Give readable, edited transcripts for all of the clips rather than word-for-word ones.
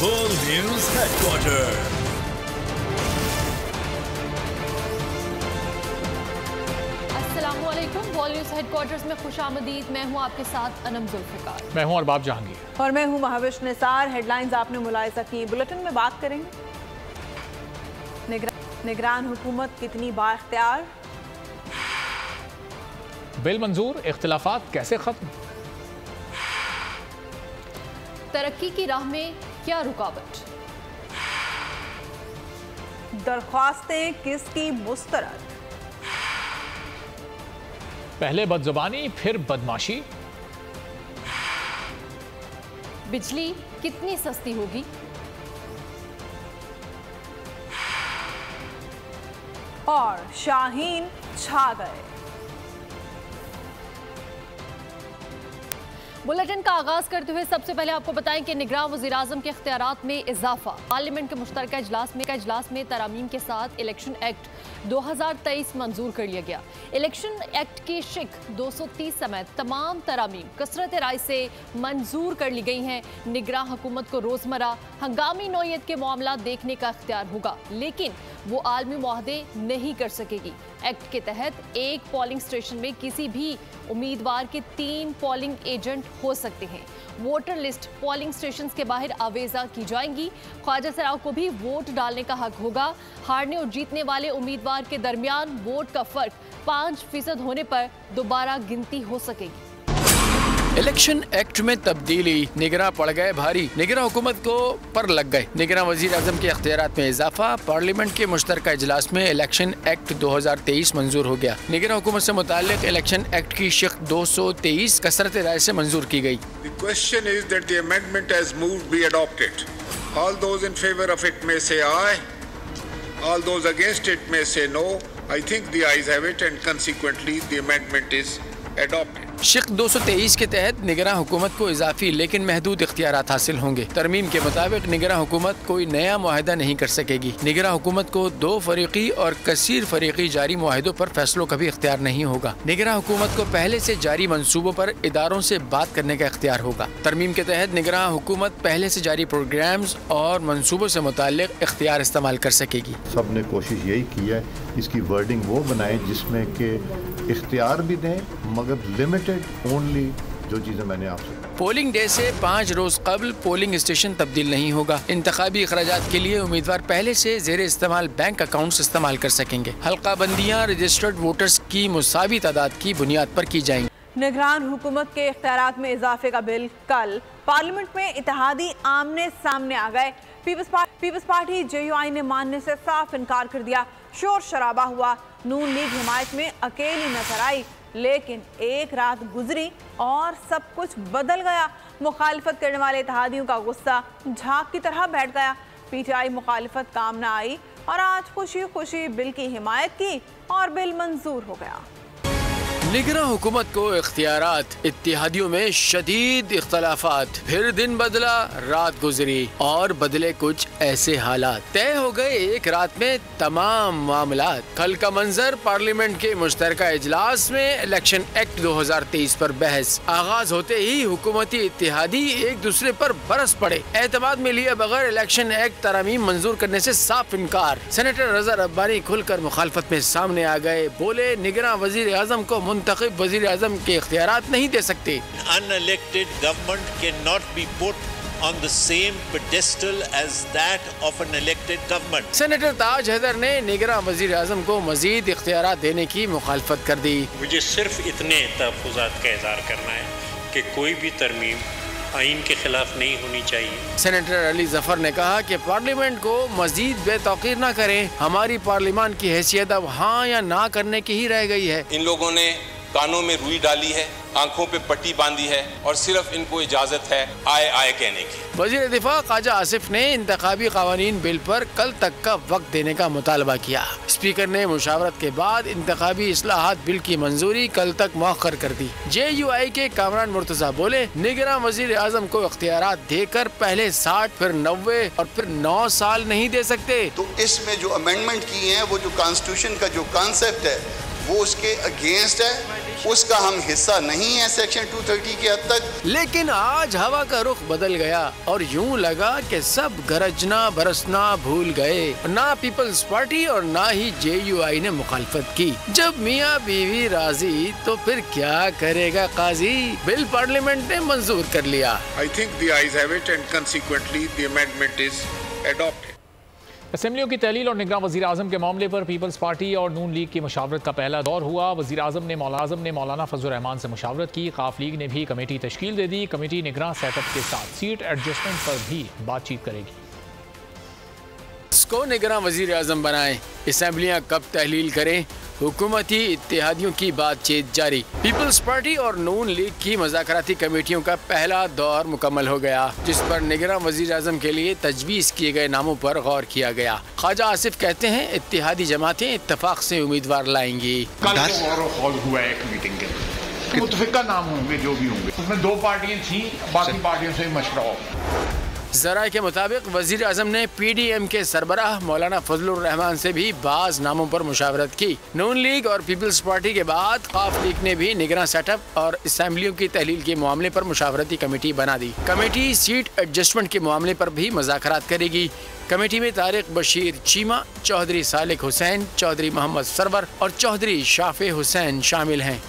World News Headquarters। World news headquarters में खुशामदीद। मैं हूं आपके साथ अनम जुल्फिकार। मैं हूं अरबाब जहांगीर। और मैं हूं महाविश निसार। हेडलाइंस आपने मुलाहिजा की, बुलेटिन में बात करेंगे। निगरान हुकूमत कितनी बाइख्तियार, बिल मंजूर, इख्तिलाफात कैसे खत्म, तरक्की की राह में क्या रुकावट, दरख्वास्तें किसकी मुस्तरद, पहले बदजुबानी फिर बदमाशी, बिजली कितनी सस्ती होगी, और शाहीन छा गए। बुलेटिन का आगाज करते हुए सबसे पहले आपको बताएं कि निगरान वज़ीर-ए-आज़म के इख्तियारात में इजाफा। पार्लियामेंट के मुश्तरका इजलास में तरामीम के साथ इलेक्शन एक्ट 2023 मंजूर कर लिया गया। इलेक्शन एक्ट की शिक 230 समेत तमाम तरामीम कसरत राय से मंजूर कर ली गई हैं। निगरान हुकूमत को रोजमर्रा हंगामी नौयत के मामला देखने का इख्तियार होगा, लेकिन वो आलमी मुआहदे नहीं कर सकेगी। एक्ट के तहत एक पोलिंग स्टेशन में किसी भी उम्मीदवार के 3 पोलिंग एजेंट हो सकते हैं। वोटर लिस्ट पोलिंग स्टेशन के बाहर आवेजा की जाएंगी। ख्वाजा सराव को भी वोट डालने का हक होगा। हारने और जीतने वाले उम्मीदवार के दरमियान वोट का फर्क 5% होने पर दोबारा गिनती हो सकेगी। इलेक्शन एक्ट में तब्दीली, निगरां पड़ गए भारी, निगरां हुकूमत को पर लग गए। निगरां वज़ीर आज़म के इख्तियारात में इजाफा। पार्लियामेंट के मुश्तरका इजलास में इलेक्शन एक्ट 2023 मंजूर हो गया। निगरां हुकूमत से मुताल्लिक इलेक्शन एक्ट की शिक 223 कसरत राय से मंजूर की गई। The question is that the amendment as moved be adopted. All those in favor of it may say aye. All those against it may say no. I think the ayes have it and consequently the amendment is adopted. शिक 223 के तहत निगरां हुकूमत को इजाफी लेकिन महदूद इख्तियारात हासिल होंगे। तरमीम के मुताबिक निगरां हुकूमत कोई नया मुआहदा नहीं कर सकेगी। निगरां हुकूमत को 2 फरीकी और कसीर फरीकी जारी मुआहदों पर फैसलों का भी इख्तियार नहीं होगा। निगरां हुकूमत को पहले से जारी मंसूबों पर इदारों से बात करने का इख्तियार होगा। तरमीम के तहत निगरां हुकूमत पहले से जारी प्रोग्राम्स और मंसूबों से मुताल्लिक इख्तियार इस्तेमाल कर सकेगी। सब ने कोशिश यही की है इसकी वर्डिंग वो बनाए जिसमें के इख्तियार भी दें मगर लिमिटेड ओनली जो चीज़ें मैंने आपसे। पोलिंग डे से 5 रोज कबल पोलिंग स्टेशन तब्दील नहीं होगा। इंतखाबी अखराजात के लिए उम्मीदवार पहले से जेर इस्तेमाल बैंक अकाउंट्स इस्तेमाल कर सकेंगे। हल्का बंदियाँ रजिस्टर्ड वोटर्स की मुसावी तादाद की बुनियाद पर की जाएंगी। निगरान हुकूमत के इख्तियारात में इजाफे का बिल कल पार्लियामेंट में इत्तेहादी आमने सामने आ गए। पीपल्स पार्टी JUI ने मानने से साफ इनकार कर दिया। शोर शराबा हुआ। नून लीग हिमायत में अकेली नजर आई, लेकिन एक रात गुजरी और सब कुछ बदल गया। मुखालिफत करने वाले इत्तेहादियों का गुस्सा झाग की तरह बैठ गया। PTI मुखालिफत काम न आई और आज खुशी खुशी बिल की हिमायत की और बिल मंजूर हो गया। निगरां हुकूमत को इख्तियारात, इत्तेहादियों में शदीद इख्तलाफात, फिर दिन बदला रात गुजरी और बदले कुछ ऐसे हालात। तय हो गए एक रात में तमाम मामलात। कल का मंजर पार्लियामेंट के मुश्तरका इजलास में इलेक्शन एक्ट 2023 पर बहस। आगाज होते ही हुकूमती इत्तेहादी एक दूसरे पर बरस पड़े। एतमाद में लिए बगैर इलेक्शन एक्ट तरामीम मंजूर करने से साफ इनकार। सेनेटर रजा रब्बानी खुलकर मुखालफत में सामने आ गए। बोले निगरां वज़ीर आज़म को मुंतखब वज़ीर आज़म के इख्तियारात नहीं दे सकते। Unelected government cannot be put on the same pedestal as that of an elected government. Senator Taj Haider ने निगरां वज़ीर आज़म को मज़ीद इख्तियारात देने की मुखालफत कर दी। मुझे सिर्फ इतने तहफ़्फ़ुज़ात का इज़हार करना है कि कोई भी तरमीम आइन के खिलाफ नहीं होनी चाहिए। सेनेटर अली जफर ने कहा कि पार्लियामेंट को मजीद बेतौकीर न करें। हमारी पार्लियामान की हैसियत अब हाँ या ना करने की ही रह गई है। इन लोगों ने कानों में रुई डाली है, आंखों पे पट्टी बांधी है और सिर्फ इनको इजाजत है आए आए कहने की। वज़ीर दिफा ख्वाजा आसिफ ने इंतखाबी क़वानीन बिल पर कल तक का वक्त देने का मुतालबा किया। स्पीकर ने मुशावरत के बाद इंतखाबी इस्लाहात बिल की मंजूरी कल तक मौखर कर दी। JUI के कामरान मुर्तज़ा बोले निगरां वज़ीर आज़म को इख्तियारात देकर पहले 60 फिर 90 और फिर 9 साल नहीं दे सकते। तो इसमें जो अमेंडमेंट की है वो जो कॉन्स्टिट्यूशन का जो कॉन्सेप्ट है वो उसके अगेंस्ट है, उसका हम हिस्सा नहीं है सेक्शन 230 के हद तक। लेकिन आज हवा का रुख बदल गया और यूं लगा कि सब गरजना बरसना भूल गए। ना पीपल्स पार्टी और ना ही JUI ने मुखालफत की। जब मियाँ बीवी राजी तो फिर क्या करेगा काजी। बिल पार्लियामेंट ने मंजूर कर लिया। I think the ayes have it and consequently the amendment is adopted. असेंबलियों की तहलील और निगरान वज़ीर आज़म के मामले पर पीपल्स पार्टी और नून लीग की मुशावरत का पहला दौर हुआ। वज़ीर आज़म ने मौलाना फजल रहमान से मुशावरत की। काफ लीग ने भी कमेटी तश्कील दे दी। कमेटी निगरान सेटअप के साथ सीट एडजस्टमेंट पर भी बातचीत करेगी। इसको निगरान वज़ीर आज़म बनाएं, असेंबलियाँ कब तहलील करें, हुकूमती इत्तेहादियों की बातचीत जारी। पीपल्स पार्टी और नून लीग की मुज़ाकराती कमेटियों का पहला दौर मुकम्मल हो गया, जिस पर निगरान वज़ीर आज़म के लिए तजवीज़ किए गए नामों पर गौर किया गया। ख्वाजा आसिफ कहते हैं इत्तेहादी जमातें इत्तफाक से उम्मीदवार लाएंगी। कल हॉल हुआ है एक मीटिंग के मुतफिका नाम होंगे जो भी होंगे, उसमें 2 पार्टियां थी, बाकी पार्टियों से मशवरा होगा। ज़राए के मुताबिक वज़ीर आज़म ने PDM के सरबराह मौलाना फजलुर रहमान से भी बाज़ नामों पर मुशावरत की। नून लीग और पीपल्स पार्टी के बाद काफ लीग ने भी निगरान सेटअप और असेंबलियों की तहलील के मामले पर मुशावरती कमेटी बना दी। कमेटी सीट एडजस्टमेंट के मामले पर भी मुज़ाकरात करेगी। कमेटी में तारिक बशीर चीमा, चौधरी सालिक हुसैन, चौधरी मोहम्मद सरवर और चौधरी शाफे हुसैन शामिल हैं।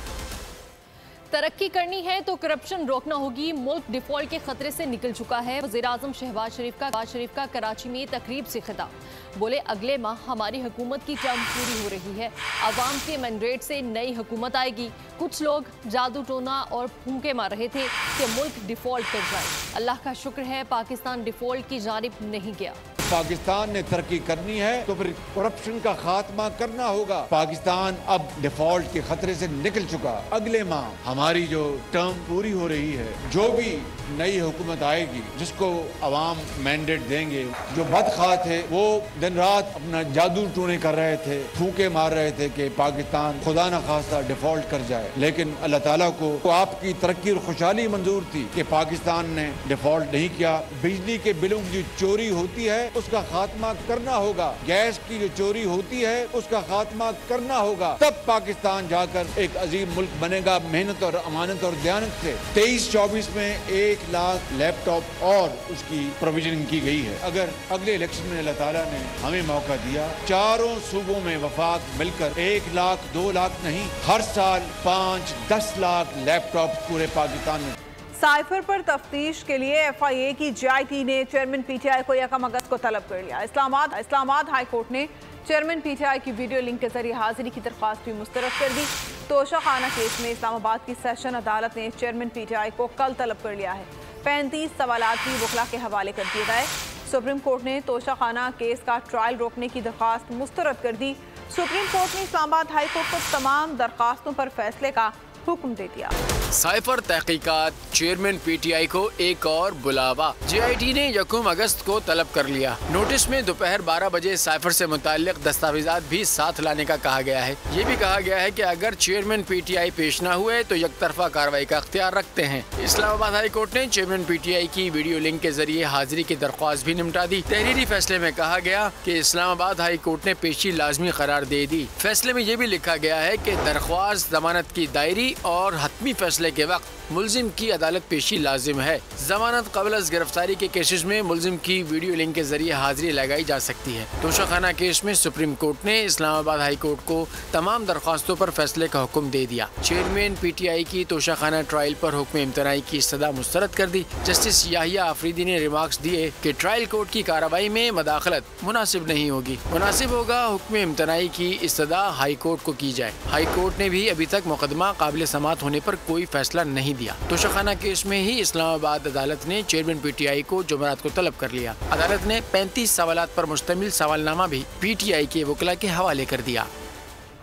तरक्की करनी है तो करप्शन रोकना होगी। मुल्क डिफॉल्ट के खतरे से निकल चुका है। वज़ीर आज़म शहबाज शरीफ का कराची में तकरीब से खिताब। बोले अगले माह हमारी हुकूमत की टर्म पूरी हो रही है, आवाम के मैंडेट से नई हुकूमत आएगी। कुछ लोग जादू टोना और फूंके मार रहे थे कि मुल्क डिफॉल्ट कर जाए। अल्लाह का शुक्र है पाकिस्तान डिफॉल्ट की जानिब नहीं गया। पाकिस्तान ने तरक्की करनी है तो फिर करप्शन का खात्मा करना होगा। पाकिस्तान अब डिफॉल्ट के खतरे से निकल चुका। अगले माह हमारी जो टर्म पूरी हो रही है, जो भी नई हुकूमत आएगी जिसको अवाम मैंडेट देंगे, जो बदखा थे वो दिन रात अपना जादू टूने कर रहे थे, फूके मार रहे थे कि पाकिस्तान खुदा न खास्ता डिफॉल्ट कर जाए, लेकिन अल्लाह ताला को आपकी तरक्की और खुशहाली मंजूर थी कि पाकिस्तान ने डिफॉल्ट नहीं किया। बिजली के बिलों की जो चोरी होती है उसका खात्मा करना होगा, गैस की जो चोरी होती है उसका खात्मा करना होगा, तब पाकिस्तान जाकर एक अजीम मुल्क बनेगा मेहनत और अमानत और दयानत से। 23-24 में 1 लाख लैपटॉप और उसकी प्रोविजनिंग की गई है। अगर अगले इलेक्शन में अल्लाह ताला ने हमें मौका दिया, चारों सूबों में वफाक मिलकर 1 लाख 2 लाख नहीं, हर साल 5-10 लाख लैपटॉप पूरे पाकिस्तान में। साइफर पर तफ्तीश के लिए FIA की JIT ने चेयरमैन PTI को 1 अगस्त को तलब कर लिया। इस्लामाबाद हाई कोर्ट ने चेयरमैन PTI की वीडियो लिंक के जरिए हाजिरी की दरख्वास्त भी मुस्तरद कर दी। तोशा खाना केस में इस्लामाबाद की सेशन अदालत ने चेयरमैन PTI को कल तलब कर लिया है। 35 सवालात भी वकला के हवाले कर दिए गए। सुप्रीम कोर्ट ने तोशा खाना केस का ट्रायल रोकने की दरख्वास्त मुस्तरद कर दी। सुप्रीम कोर्ट ने इस्लामाबाद हाई कोर्ट को तमाम दरख्वास्तों पर फैसले का हुक्म दे दिया। साइफर तहकीकात, चेयरमैन PTI को एक और बुलावा। JIT ने 1 अगस्त को तलब कर लिया। नोटिस में दोपहर 12 बजे साइफर से मुताल्लिक दस्तावेजात भी साथ लाने का कहा गया है। ये भी कहा गया है कि अगर चेयरमैन PTI पेश न हुए तो यकतरफा कार्रवाई का अख्तियार रखते हैं। इस्लामाबाद हाई कोर्ट ने चेयरमैन PTI की वीडियो लिंक के जरिए हाजिरी की दरख्वास्त भी निपटा दी। तहरीरी फैसले में कहा गया कि इस्लामाबाद हाई कोर्ट ने पेशी लाजमी करार दे दी। फैसले में ये भी लिखा गया है कि दरख्वास्त जमानत की दायरी और हतमी फैसले के वक्त मुल्जिम की अदालत पेशी लाजिम है। जमानत कबल गिरफ्तारी के केसेस में मुल्जिम की वीडियो लिंक के जरिए हाजिरी लगाई जा सकती है। तोशाखाना केस में सुप्रीम कोर्ट ने इस्लामाबाद हाई कोर्ट को तमाम दरख्वास्तों पर फैसले का हुक्म दे दिया। चेयरमैन PTI की तोशाखाना ट्रायल पर हुक्म इम्तनाई की इस्तदा मुस्तरद कर दी। जस्टिस याहिया आफरीदी ने रिमार्क्स दिए कि ट्रायल कोर्ट की कार्रवाई में मदाखलत मुनासिब नहीं होगी। मुनासिब होगा हुक्म इम्तनाई की इस्तदा हाई कोर्ट को की जाए। हाई कोर्ट ने भी अभी तक मुकदमा काबिल समात होने पर कोई फैसला नहीं दिया। तोशाखाना केस में ही इस्लामाबाद अदालत ने चेयरमैन PTI को जुमेरात को तलब कर लिया। अदालत ने 35 सवालात पर मुश्तमिल सवालनामा भी PTI के वकला के हवाले कर दिया।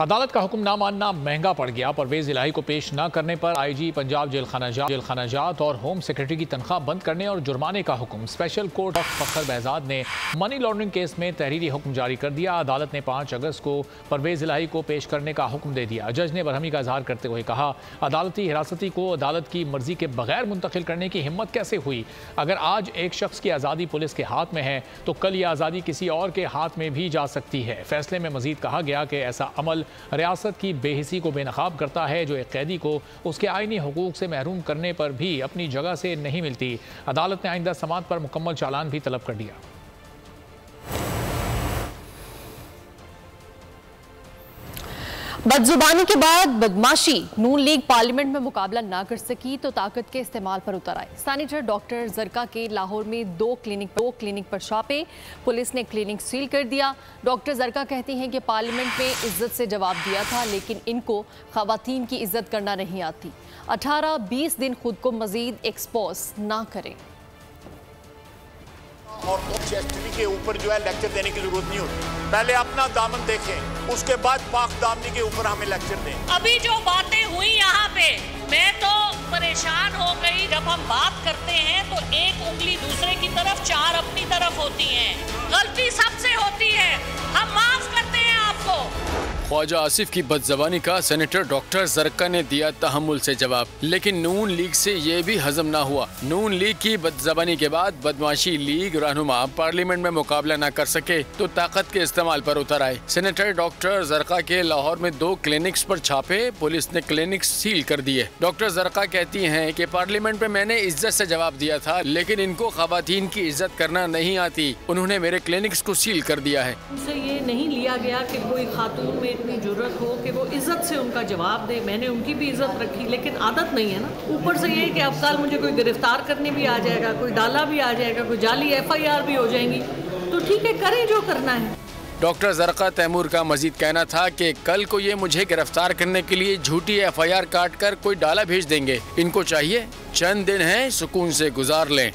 अदालत का हुक्म ना मानना महंगा पड़ गया। परवेज इलाही को पेश न करने पर IG पंजाब जेल खाना जात और होम सेक्रेटरी की तनख्वाह बंद करने और जुर्माने का हुक्म। स्पेशल कोर्ट ऑफ फखर बहजाद ने मनी लॉन्ड्रिंग केस में तहरीरी हुक्म जारी कर दिया। अदालत ने 5 अगस्त को परवेज इलाही को पेश करने का हुक्म दे दिया। जज ने बरहमी का इजहार करते हुए कहा, अदालती हिरासती को अदालत की मर्जी के बगैर मुंतकिल करने की हिम्मत कैसे हुई? अगर आज एक शख्स की आज़ादी पुलिस के हाथ में है तो कल ये आज़ादी किसी और के हाथ में भी जा सकती है। फैसले में मजीद कहा गया कि ऐसा अमल रियासत की बेहिसी को बेनकाब करता है जो एक कैदी को उसके आईनी हुकूक से महरूम करने पर भी अपनी जगह से नहीं मिलती। अदालत ने आइंदा समात पर मुकम्मल चालान भी तलब कर दिया। बदजुबानी के बाद बदमाशी, नून लीग पार्लियामेंट में मुकाबला ना कर सकी तो ताकत के इस्तेमाल पर उतर आए। सेनेटर डॉक्टर जरका के लाहौर में दो क्लिनिक पर छापे, पुलिस ने क्लिनिक सील कर दिया। डॉक्टर जरका कहती हैं कि पार्लियामेंट में इज्जत से जवाब दिया था, लेकिन इनको खवातीन की इज्जत करना नहीं आती। 18-20 दिन खुद को मजीद एक्सपोज ना करें। और चेस्टरी के ऊपर जो है लेक्चर देने की जरूरत नहीं होती। पहले अपना दामन देखें, उसके बाद पाक दामनी के ऊपर हमें लेक्चर दें। अभी जो बातें हुई यहाँ पे, मैं तो परेशान हो गई। जब हम बात करते हैं तो एक उंगली दूसरे की तरफ, चार अपनी तरफ होती हैं। गलती सबसे होती है, हम माफ करते हैं आपको। ख्वाजा आसिफ की बदजबानी का सेनेटर डॉक्टर जरका ने दिया तहम्मुल से जवाब, लेकिन नून लीग से ये भी हजम ना हुआ। नून लीग की बदजबानी के बाद बदमाशी लीग रहनुमा पार्लियामेंट में मुकाबला न कर सके तो ताकत के इस्तेमाल पर उतर आए। सेनेटर डॉक्टर जरका के लाहौर में 2 क्लिनिक्स पर छापे, पुलिस ने क्लिनिक सील कर दिए। डॉक्टर जरका कहती हैं कि पार्लियामेंट में मैंने इज्जत से जवाब दिया था, लेकिन इनको खवातीन की इज्जत करना नहीं आती। उन्होंने मेरे क्लिनिक्स को सील कर दिया है। उनसे ये नहीं लिया गया कि कोई खातून में इतनी जरूरत हो कि वो इज्जत से उनका जवाब दे। मैंने उनकी भी इज्जत रखी, लेकिन आदत नहीं है ना। ऊपर से ये कि अब कल मुझे कोई गिरफ्तार करने भी आ जाएगा, कोई डाला भी आ जाएगा, कोई जाली FIR भी हो जाएंगी, तो ठीक है, करें जो करना है। डॉक्टर जरका तैमूर का मजीद कहना था कि कल को ये मुझे गिरफ्तार करने के लिए झूठी FIR काट कर कोई डाला भेज देंगे। इनको चाहिए चंद दिन हैं, सुकून से गुजार लें।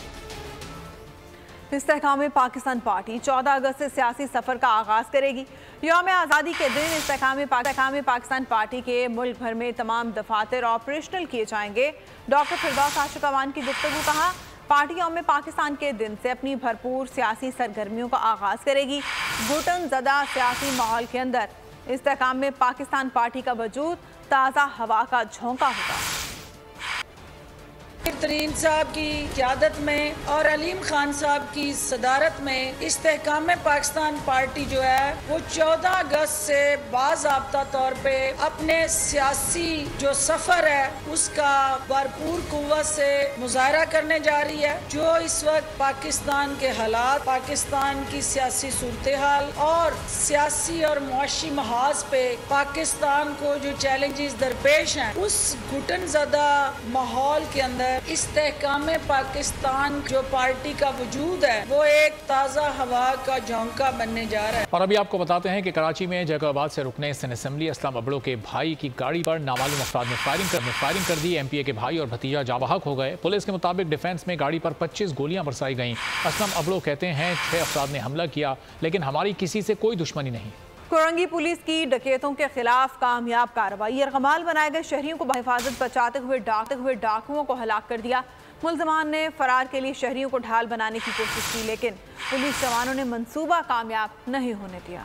इस्तेहकाम पाकिस्तान पार्टी 14 अगस्त से सियासी सफ़र का आगाज़ करेगी। यौम आज़ादी के दिन इस्तेहकाम पाकिस्तान पार्टी के मुल्क भर में तमाम दफातर ऑपरेशनल किए जाएंगे। डॉक्टर फिरदौस आशिक अवान की गुफ्तगू, कहा पार्टी यौम पाकिस्तान के दिन से अपनी भरपूर सियासी सरगर्मियों का आगाज़ करेगी। घुटन ज़दा सियासी माहौल के अंदर इस्तेहकाम पाकिस्तान पार्टी का वजूद ताज़ा हवा का झोंका होगा। तरीन साहब की क़यादत में और अलीम खान साहब की सदारत में इस्तेहकाम पाकिस्तान पार्टी जो है वो 14 अगस्त से बाज़ाब्ता तौर पे अपने सियासी जो सफ़र है उसका भरपूर कुव्वत से मुजाहरा करने जा रही है। जो इस वक्त पाकिस्तान के हालात, पाकिस्तान की सियासी सूरत हाल और सियासी और मुआशी महाज पे पाकिस्तान को जो चैलेंजेस दरपेश हैं, उस घुटन ज़दा माहौल के अंदर इस्तेहकाम पाकिस्तान जो पार्टी का वजूद है वो एक ताज़ा हवा का झोंका बनने जा रहा है। और अभी आपको बताते हैं कि कराची में जैकबाबाद से रुकने सिंध असम्बली असलम अबड़ो के भाई की गाड़ी पर नामालूम अफराद ने फायरिंग कर दी। MPA के भाई और भतीजा जाबहक हो गए। पुलिस के मुताबिक डिफेंस में गाड़ी पर 25 गोलियां बरसाई गईं। असलम अबड़ो कहते हैं 6 अफराद ने हमला किया, लेकिन हमारी किसी से कोई दुश्मनी नहीं। कोरंगी पुलिस की डकैतों के खिलाफ कामयाब कार्रवाई। यरगमाल बनाए गए शहरियों को हिफाजत बचाते हुए डाकुओं को हलाक कर दिया। मुलजमान ने फरार के लिए शहरियों को ढाल बनाने की कोशिश की, लेकिन पुलिस जवानों ने मंसूबा कामयाब नहीं होने दिया।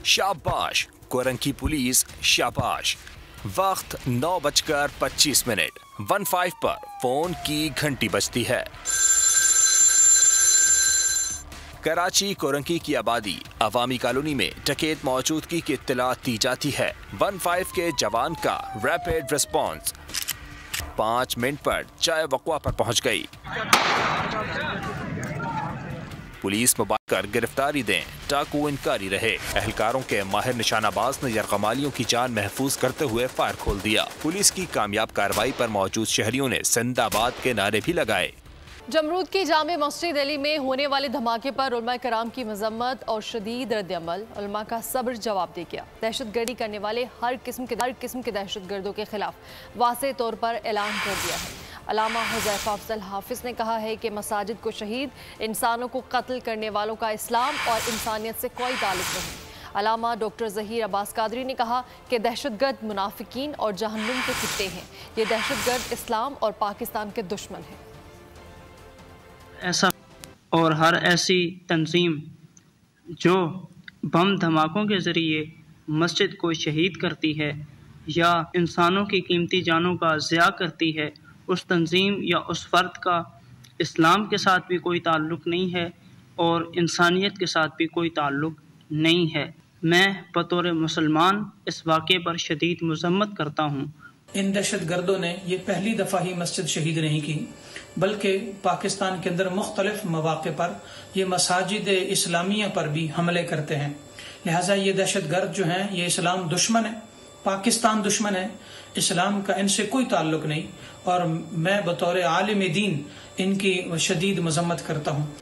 शाबाश कोरंगी पुलिस, शाबाश। वक्त 9:25 15 पर फोन की घंटी बजती है। कराची कोरंगी की आबादी अवामी कॉलोनी में डकैत मौजूदगी की इत्तला दी जाती है। 15 के जवान का रैपिड रिस्पांस 5 मिनट पर चाय वक़वा पर पहुंच गई। पुलिस मोबाइल कर गिरफ्तारी दें, डाकू इनकारी रहे। एहलकारों के माहिर निशानाबाज ने यरगमालियों की जान महफूज करते हुए फायर खोल दिया। पुलिस की कामयाब कार्रवाई पर मौजूद शहरियों ने जिंदाबाद के नारे भी लगाए। जमरूद की जामे मस्जिद दिल्ली में होने वाले धमाके पर उलमा कराम की मजम्मत और शदीद रद्द-ए-अमल। उलमा का सब्र जवाब दे गया। दहशतगर्दी करने वाले हर किस्म के दहशतगर्दों के खिलाफ वाज़ेह तौर पर ऐलान कर दिया है। अल्लामा हुज़ैफ़ा अफ़ज़ल हाफिज़ ने कहा है कि मसाजिद को शहीद, इंसानों को कत्ल करने वालों का इस्लाम और इंसानियत से कोई ताल्लुक़ नहीं। अल्लामा डॉक्टर ज़हीर अब्बास कादरी ने कहा कि दहशतगर्द मुनाफिकीन और जहन्नुम के कुत्ते हैं। ये दहशतगर्द इस्लाम और पाकिस्तान के दुश्मन हैं। ऐसा और हर ऐसी तंजीम जो बम धमाकों के ज़रिए मस्जिद को शहीद करती है या इंसानों की कीमती जानों का ज़िया करती है, उस तंजीम या उस फ़र्द का इस्लाम के साथ भी कोई ताल्लुक़ नहीं है और इंसानियत के साथ भी कोई ताल्लुक़ नहीं है। मैं बतौर मुसलमान इस वाक़े पर शदीद मज़म्मत करता हूँ। इन दहशतगर्दों ने ये पहली दफ़ा ही मस्जिद शहीद नहीं की, बल्कि पाकिस्तान के अंदर मुख्तलिफ मौक़े पर ये मसाजिद इस्लामिया पर भी हमले करते हैं। लिहाजा ये दहशतगर्द जो हैं ये इस्लाम दुश्मन है, पाकिस्तान दुश्मन है, इस्लाम का इनसे कोई ताल्लुक नहीं, और मैं बतौर आलिम दीन इनकी शदीद मज़म्मत करता हूँ।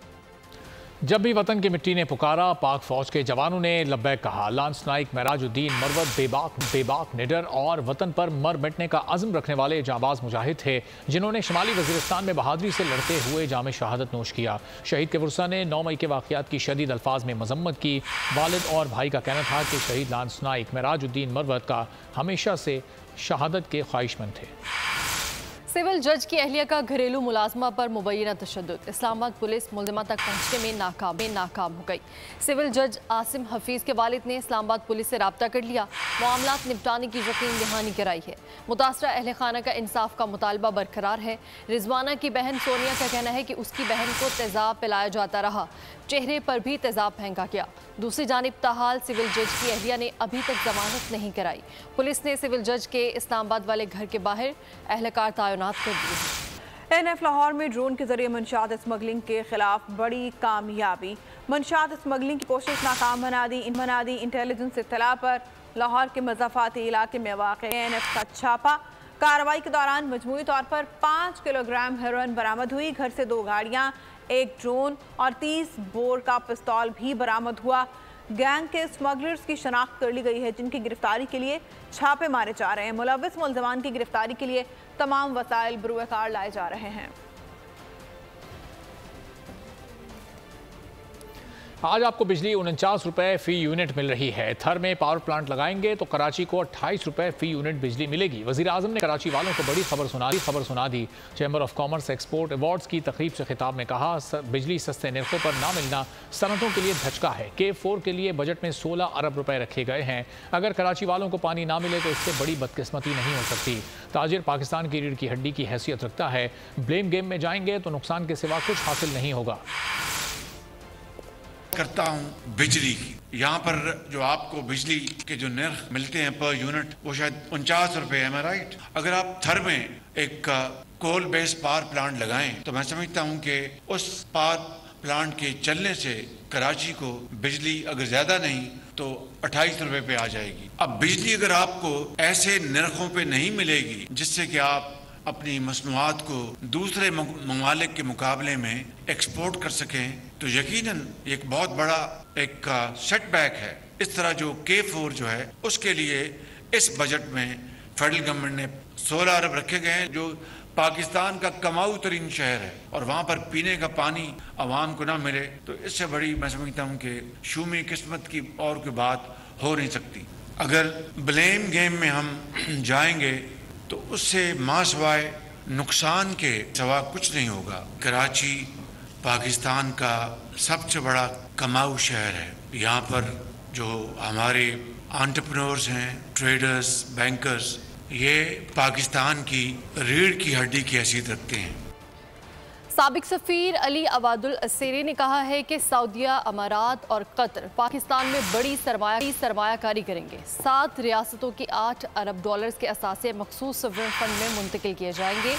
जब भी वतन की मिट्टी ने पुकारा, पाक फौज के जवानों ने लब्बैक कहा। लांस नाइक महराजुद्दीन मरवत बेबाक निडर और वतन पर मर मिटने का अज़्म रखने वाले जांबाज मुजाहिद थे, जिन्होंने शुमाली वज़ीरिस्तान में बहादुरी से लड़ते हुए जाम शहादत नोश किया। शहीद के वुरसा ने 9 मई के वाक़यात की शदीद अल्फाज में मजम्मत की। वालिद और भाई का कहना था कि शहीद लांस नाइक महराजुद्दीन मरवत का हमेशा से शहादत के ख्वाहिशमंद थे। सिविल जज की अहलिया का घरेलू मुलाजमा पर मुबैना तशद्दुद, इस्लामाबाद पुलिस मुलजिमा तक पहुंचने में नाकाम हो गई। सिविल जज आसिम हफीज़ के वालिद ने इस्लामाबाद पुलिस से रब्ता कर लिया, मामलात निपटाने की यकीन दहानी कराई है। मुतासरा अहले खाना का इंसाफ का मुतालबा बरकरार है। रिजवाना की बहन सोनिया का कहना है कि उसकी बहन को तेजाब पिलाया जाता रहा, चेहरे पर भी तेजाब फेंका गया। दूसरी जानिब ताहाल सिविल जज की अहलिया ने अभी तक जमानत नहीं कराई। पुलिस ने सिविल जज के इस्लामाबाद वाले घर के बाहर अहलकार तैनात कर दिए। NF लाहौर में ड्रोन के जरिए मंशात स्मगलिंग के खिलाफ बड़ी कामयाबी। मंशात स्मगलिंग की कोशिश नाकाम बना दी। इंटेलिजेंस इत्तला पर लाहौर के मज़ाफ़ाती इलाके में वाक़ NF का छापा। कार्रवाई के दौरान मजमूई तौर पर 5 किलोग्राम हेरोइन बरामद हुई। घर से 2 गाड़ियाँ, 1 ड्रोन और 30 बोर का पिस्तौल भी बरामद हुआ। गैंग के स्मगलर्स की शनाख्त कर ली गई है, जिनकी गिरफ्तारी के लिए छापे मारे जा रहे हैं। मुलव्विस मुलज़मान की गिरफ्तारी के लिए तमाम वसाइल बरूए कार लाए जा रहे हैं। आज आपको बिजली 49 रुपये फ़ी यूनिट मिल रही है। थर में पावर प्लांट लगाएंगे तो कराची को 28 रुपये फ़ी यूनिट बिजली मिलेगी। वज़ीर आज़म ने कराची वालों को बड़ी खबर सुना दी। Chamber of commerce export awards की तकरीब से खिताब में कहा, बिजली सस्ते निर्खों पर ना मिलना सनतों के लिए धचका है। K4 के लिए बजट में 16 अरब रुपए रखे गए हैं। अगर कराची वालों को पानी ना मिले तो इससे बड़ी बदकिस्मती नहीं हो सकती। ताजिर पाकिस्तान की रीढ़ की हड्डी की हैसियत रखता है। ब्लेम गेम में जाएंगे तो नुकसान के सिवा कुछ हासिल नहीं होगा। करता हूँ बिजली की। यहाँ पर जो आपको बिजली के जो निर्ख मिलते हैं पर यूनिट वो शायद 49 रुपए है, राइट। अगर आप थर में एक कोल बेस्ड पावर प्लांट लगाएं तो मैं समझता हूँ कि उस पावर प्लांट के चलने से कराची को बिजली अगर ज्यादा नहीं तो 28 रुपए पे आ जाएगी। अब बिजली अगर आपको ऐसे निर्खों पे नहीं मिलेगी जिससे कि आप अपनी मसनूआत को दूसरे ममालिक के मुकाबले में एक्सपोर्ट कर सकें तो यकीनन एक बहुत बड़ा एक सेटबैक है। इस तरह जो K4 जो है उसके लिए इस बजट में फेडरल गवर्नमेंट ने 16 अरब रखे गए हैं, जो पाकिस्तान का कमाऊ तरीन शहर है, और वहाँ पर पीने का पानी आवाम को ना मिले तो इससे बड़ी मैं समझता हूँ कि शूमी किस्मत की और कोई बात हो नहीं सकती। अगर ब्लेम गेम में हम जाएंगे तो उससे मासवाए नुकसान के सवा कुछ नहीं होगा। कराची पाकिस्तान का सबसे बड़ा कमाऊ शहर है। यहाँ पर जो हमारे एंटरप्रेन्योर्स हैं, ट्रेडर्स, बैंकर्स, ये पाकिस्तान की रीढ़ की हड्डी की हैसियत रखते हैं। साबिक सफ़ीर अली अवादुल अस्सेरी ने कहा है कि सऊदीया, अमारात और कतर पाकिस्तान में बड़ी सरमायाकारी करेंगे। 7 रियासतों की 8 अरब डॉलर्स के असासे मखसूस सॉवरेन फंड में मुंतकिल किए जाएंगे।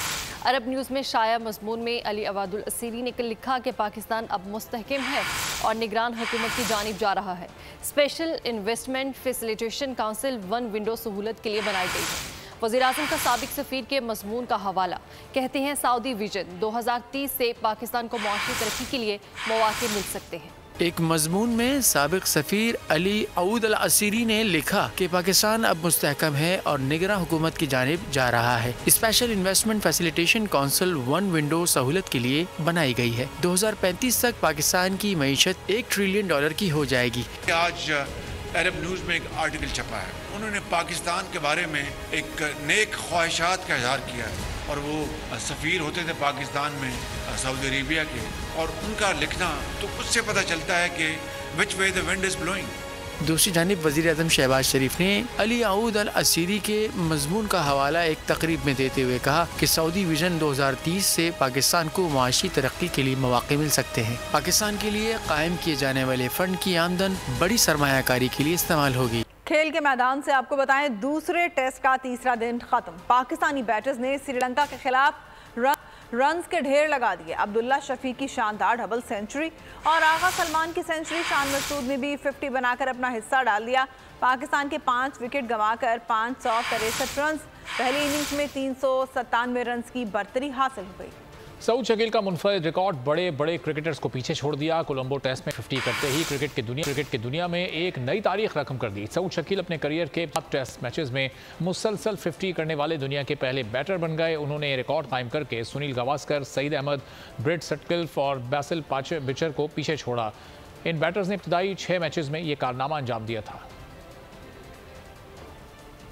अरब न्यूज़ में शाया मजमून में अली अवादुल अस्सेरी ने लिखा कि पाकिस्तान अब मुस्तहकम है और निगरान हुकूमत की जानिब जा रहा है। Special investment facilitation council 1 window सहूलत के लिए बनाई गई है। वज़ीर आज़म का साबिक सफ़ीर के मजमून का हवाला, कहते हैं सऊदी विजन 2030 से पाकिस्तान को मुआशी तरक्की के लिए मौके मिल सकते हैं। एक मजमून में साबिक सफ़ीर अली अऊद अल अस्सेरी ने लिखा कि पाकिस्तान अब मुस्तहकम है और निगरान हुकूमत की जानिब जा रहा है। Special investment facilitation council 1 window सहूलत के लिए बनाई गई है। 2035 तक पाकिस्तान की मईशत $1 ट्रिलियन की हो जाएगी। आज अरब न्यूज़ में एक आर्टिकल छपा है, उन्होंने पाकिस्तान के बारे में एक नेक ख्वाहिशात का इजहार किया है, और वो सफ़ीर होते थे पाकिस्तान में सऊदी अरेबिया के, और उनका लिखना तो उससे पता चलता है कि which way the wind is blowing. दूसरी जानिब वज़ीर आज़म शहबाज शरीफ ने अली आऊद अल असीरी के मजमून का हवाला एक तकरीब में देते हुए कहा कि सऊदी विजन 2030 से पाकिस्तान को माशी तरक्की के लिए मौके मिल सकते हैं। पाकिस्तान के लिए कायम किए जाने वाले फंड की आमदन बड़ी सरमायाकारी के लिए इस्तेमाल होगी। खेल के मैदान से आपको बताएं, दूसरे टेस्ट का तीसरा दिन खत्म। पाकिस्तानी बैटर्स ने श्रीलंका के खिलाफ रन्स के ढेर लगा दिए। अब्दुल्ला शफीक की शानदार डबल सेंचुरी और आगा सलमान की सेंचुरी, शान मसूद ने भी 50 बनाकर अपना हिस्सा डाल दिया। पाकिस्तान के 5 विकेट गंवाकर 563 रन, पहली इनिंग्स में 397 रन की बरतरी हासिल हो गई। सऊद शकील का मुनफरद रिकॉर्ड बड़े बड़े क्रिकेटर्स को पीछे छोड़ दिया। कोलंबो टेस्ट में 50 करते ही क्रिकेट की दुनिया में एक नई तारीख रकम कर दी। सऊद शकील अपने करियर के 5 टेस्ट मैचेस में मुसलसल 50 करने वाले दुनिया के पहले बैटर बन गए। उन्होंने रिकॉर्ड कायम करके सुनील गावस्कर, सईद अहमद, ब्रेट सटक्लिफ और बैसिल बिचर को पीछे छोड़ा। इन बैटर्स ने इब्तदाई 6 मैचेस में ये कारनामा अंजाम दिया था।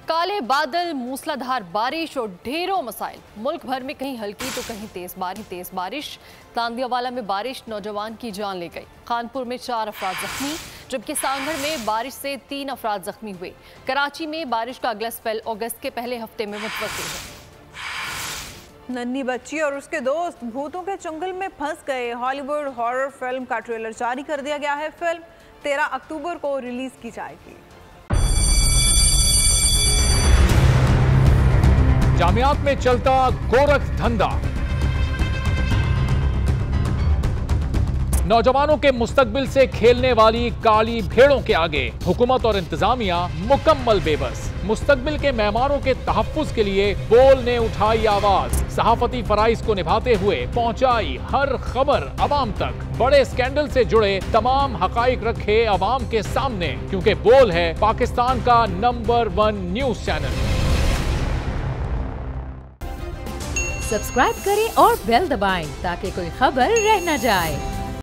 काले बादल, मूसलाधार बारिश और ढेरों मसाइल। मुल्क भर में कहीं हल्की तो कहीं तेज बारिश। तांदियावाला में बारिश नौजवान की जान ले गई। कानपुर में 4 अफराद जख्मी, जबकि सांगड़ में बारिश से 3 अफराद जख्मी हुए। कराची में बारिश का अगला स्पेल अगस्त के पहले हफ्ते में मुतवक्किल है। नन्ही बच्ची और उसके दोस्त भूतों के चंगुल में फंस गए। हॉलीवुड हॉरर फिल्म का ट्रेलर जारी कर दिया गया है। फिल्म 13 अक्टूबर को रिलीज की जाएगी। जामियात में चलता गोरख धंधा, नौजवानों के मुस्तकबिल से खेलने वाली काली भेड़ों के आगे हुकूमत और इंतजामिया मुकम्मल बेबस। मुस्तकबिल के मेहमानों के तहफ्फुज के लिए बोल ने उठाई आवाज। सहाफती फराइज को निभाते हुए पहुंचाई हर खबर अवाम तक। बड़े स्कैंडल से जुड़े तमाम हकाइक रखे अवाम के सामने, क्योंकि बोल है पाकिस्तान का नंबर 1 न्यूज चैनल। सब्सक्राइब करें और बेल दबाएं ताकि कोई खबर रह न जाए।